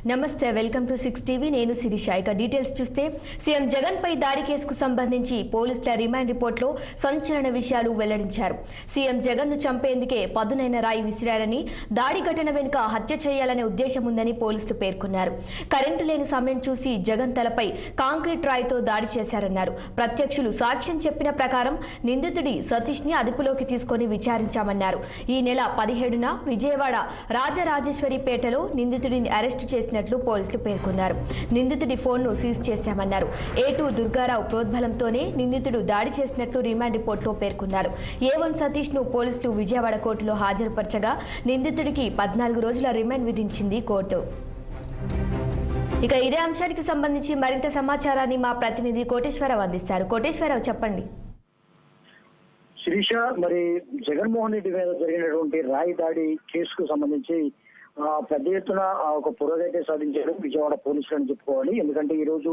నమస్తే, welcome to 6 TV. నేను శిరీష. ఇక డీటెయిల్స్ చూస్తే సీఎం జగన్ పై దాడి కేసుకు సంబంధించి పోలీసుల రిమాండ్ రిపోర్ట్లో సంచలన విషయాలు వెల్లడించారు. సీఎం జగన్ ను చంపేందుకే పదునైన రాయి విసిరారని, దాడి ఘటన వెనుక హత్య చేయాలనే ఉద్దేశం ఉందని పోలీసులు పేర్కొన్నారు. కరెంటు లేని సమయం చూసి జగన్ తలపై కాంక్రీట్ రాయితో దాడి చేశారన్నారు. ప్రత్యక్షులు సాక్ష్యం చెప్పిన ప్రకారం నిందితుడి సతీష్ ని అదుపులోకి తీసుకొని విచారించామన్నారు. ఈ నెల 17న విజయవాడ రాజరాజేశ్వరిపేటలో నిందితుడిని అరెస్టు చేసినట్లు పోలీసులు పేర్కొన్నారు. నిందితుడి ఫోన్ను సీజ్ చేశామన్నారు. A2 దుర్గారావు ప్రోద్బలంతోనే నిందితుడు దాడి చేసినట్లు రిమాండ్ రిపోర్టులో పేర్కొన్నారు. A1 సతీష్ ను పోలీసులు విజయవాడ కోర్టులో హాజరుపరచగా నిందితుడికి 14 రోజుల రిమాండ్ విధించింది కోర్టు. ఇక ఇదే అంశానికి సంబంధించి మరింత సమాచారాన్ని మా ప్రతినిధి కోటేశ్వరరావు అందిస్తారు. కోటేశ్వరరావు, చెప్పండి. శిరీష, మరి జగన్మోహన్ రెడ్డి మీద జరిగినటువంటి రాయి దాడి కేసుకు సంబంధించి పెద్ద ఎత్తున ఒక పురోగతి సాధించారు విజయవాడ పోలీసులు అని చెప్పుకోవాలి. ఎందుకంటే ఈ రోజు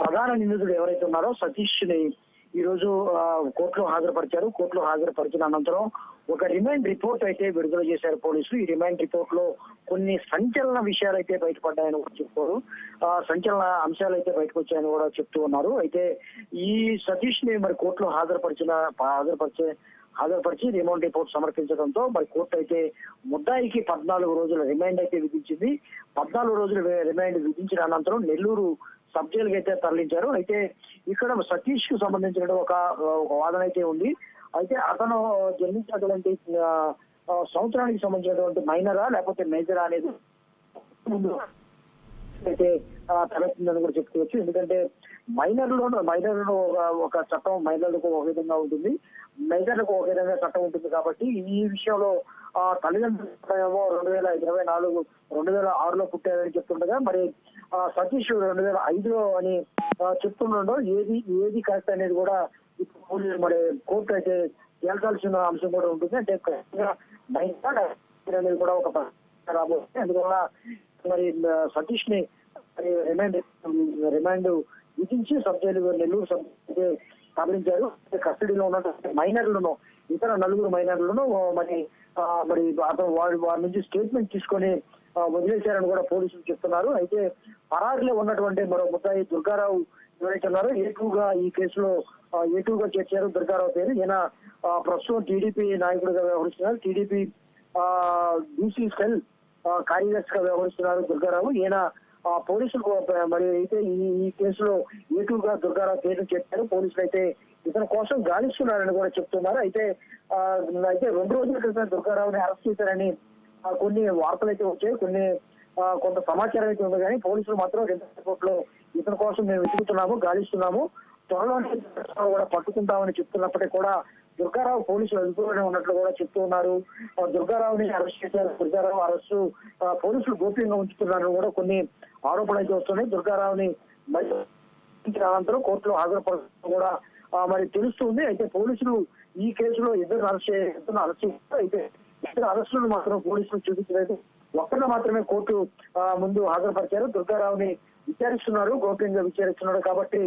ప్రధాన నిందితుడు ఎవరైతే ఉన్నారో సతీష్ ని ఈ రోజు కోర్టులో హాజరుపరిచారు. కోర్టులో హాజరుపరిచిన అనంతరం ఒక రిమాండ్ రిపోర్ట్ అయితే విడుదల చేశారు పోలీసులు. ఈ రిమాండ్ రిపోర్ట్ లో కొన్ని సంచలన విషయాలు అయితే బయటపడ్డాయని కూడా చెప్పుకోరు. సంచలన అంశాలు అయితే బయటకు వచ్చాయని కూడా చెప్తూ ఉన్నారు. అయితే ఈ సతీష్ ని మరి కోర్టులో హాజరుపరిచి రిమాండ్ రిపోర్ట్ సమర్పించడంతో మరి కోర్టు అయితే ముద్దాయికి 14 రోజుల రిమాండ్ అయితే విధించింది. 14 రోజుల రిమాండ్ విధించిన అనంతరం నెల్లూరు సబ్ జైలుకి అయితే తరలించారు. అయితే ఇక్కడ సతీష్ కు సంబంధించిన ఒక వాదన అయితే ఉంది. అయితే అతను జన్మించినటువంటి సంవత్సరానికి సంబంధించినటువంటి మైనరా లేకపోతే మేజరా అనేది ముందు అయితే తలెత్తుందని కూడా చెప్పుకోవచ్చు. ఎందుకంటే మైనర్లో ఒక చట్టం మైనర్లకు ఒక విధంగా ఉంటుంది, మేజర్లకు ఒక విధంగా చట్టం ఉంటుంది. కాబట్టి ఈ విషయంలో తల్లిదండ్రులు 2006లో పుట్టారని చెప్తుండగా మరి సతీష్ 2005లో అని చెప్తుండో ఏది కరెక్ట్ అనేది కూడా ఇప్పుడు మరి కోర్టు అయితే తేల్చాల్సిన అంశం కూడా ఉంటుంది. అంటే అనేది కూడా ఒక రాబోతుంది. అందువల్ల మరి సతీష్ ని రిమాండ్ విధించి సబ్ జైలు నెల్లూరు సబ్ తరలించారు. కస్టడీలో ఉన్నటువంటి మైనర్లను ఇతర 9 మైనర్లను మరి అతను వారి నుంచి స్టేట్మెంట్ తీసుకొని వదిలేశారని కూడా పోలీసులు చెప్తున్నారు. అయితే పరారిలో ఉన్నటువంటి మరో ముద్దాయి దుర్గారావు ఎవరైతే ఉన్నారో A2గా ఈ కేసులో A2గా చేర్చారు. దుర్గారావు పేరు. ఈయన ప్రస్తుతం టీడీపీ నాయకుడిగా వ్యవహరిస్తున్నారు. టీడీపీ బీసీ సెల్ కార్యదర్శిగా వ్యవహరిస్తున్నారు దుర్గారావు. ఈయన పోలీసులు మరి అయితే ఈ కేసులో A2గా దుర్గారావు పేరు చెప్పారు. పోలీసులు అయితే ఇతని కోసం గాలిస్తున్నారని కూడా చెప్తున్నారు. అయితే 2 రోజుల క్రితం దుర్గారావుని అరెస్ట్ చేశారని కొన్ని వార్తలు అయితే వచ్చాయి, కొంత సమాచారం అయితే ఉంది. కానీ పోలీసులు మాత్రం 2 రిపోర్ట్లో ఇతని కోసం మేము వెతుకుతున్నాము, గాలిస్తున్నాము, త్వరలోనే కూడా పట్టుకుంటామని చెప్తున్నప్పటికీ కూడా దుర్గారావు పోలీసులు అదుపులోనే ఉన్నట్లు కూడా చెప్తూ ఉన్నారు. దుర్గారావుని అరెస్ట్ చేశారు. దుర్గారావు అరెస్టు పోలీసులు గోప్యంగా ఉంచుతున్నారని కూడా కొన్ని ఆరోపణలు అయితే వస్తున్నాయి. దుర్గారావుని మరి అనంతరం కోర్టులో హాజరుపరచడం కూడా మరి తెలుస్తుంది. అయితే పోలీసులు ఈ కేసులో ఇద్దరు అరెస్ట్ చేస్తారు. అయితే ఇద్దరు అరెస్టులను మాత్రం పోలీసులు చూపించలేదు. ఒక్కరిని మాత్రమే కోర్టు ముందు హాజరుపరిచారు. దుర్గారావుని విచారిస్తున్నారు, గోప్యంగా విచారిస్తున్నారు. కాబట్టి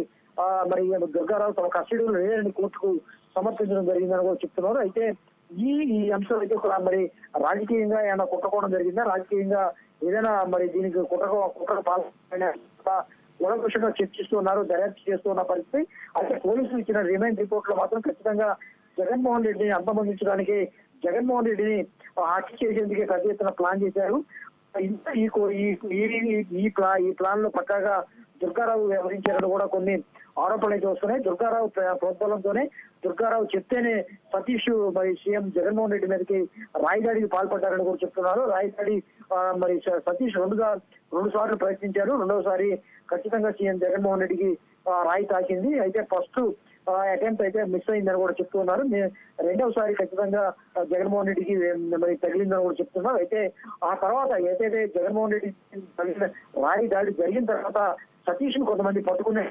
మరి దుర్గారావు తమ కస్టడీలో లేదని కోర్టుకు సమర్పించడం జరిగిందని కూడా చెప్తున్నారు. అయితే ఈ అంశం అయితే కూడా మరి రాజకీయంగా ఏమైనా కుట్రకోవడం జరిగిందా, రాజకీయంగా ఏదైనా మరి దీనికి కుట్ర పాల్గొన ఉలకృషంగా చర్చిస్తున్నారు, దర్యాప్తు చేస్తున్న పరిస్థితి. అయితే పోలీసులు ఇచ్చిన రిమాండ్ రిపోర్ట్ లో మాత్రం ఖచ్చితంగా జగన్మోహన్ రెడ్డిని అంతమొందించడానికి, జగన్మోహన్ రెడ్డిని హత్య చేసేందుకే పెద్ద ఎత్తున ప్లాన్ చేశారు. ఈ ప్లాన్ లో పక్కాగా దుర్గారావు వ్యవహరించారని కూడా కొన్ని ఆరోపణలు అయితే వస్తున్నాయి. దుర్గారావు ప్రోద్బలంతోనే, దుర్గారావు చెప్తేనే సతీష్ మరి సీఎం జగన్మోహన్ రెడ్డి మీదకి రాయిదాడికి పాల్పడ్డారని కూడా చెప్తున్నారు. రాయిదాడి మరి సతీష్ 2 సార్లు ప్రయత్నించారు. రెండవసారి ఖచ్చితంగా సీఎం జగన్మోహన్ రెడ్డికి రాయి తాకింది. అయితే ఫస్ట్ అటెంప్ట్ అయితే మిస్ అయిందని కూడా చెప్తూ ఉన్నారు. రెండవసారి ఖచ్చితంగా జగన్మోహన్ రెడ్డికి మరి తగిలిందని కూడా చెప్తున్నారు. అయితే ఆ తర్వాత ఏదైతే జగన్మోహన్ రెడ్డి రాయి దాడి జరిగిన తర్వాత సతీష్ ను కొంతమంది పట్టుకునే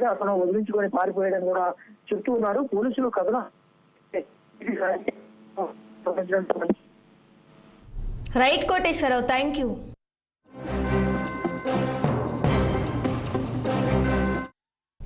అతను వదిలించుకొని పారిపోయాడని కూడా చెప్తూ ఉన్నారు. పోలీసులు కథనం రైట్ కోటేశ్వరరావు, థ్యాంక్ యూ.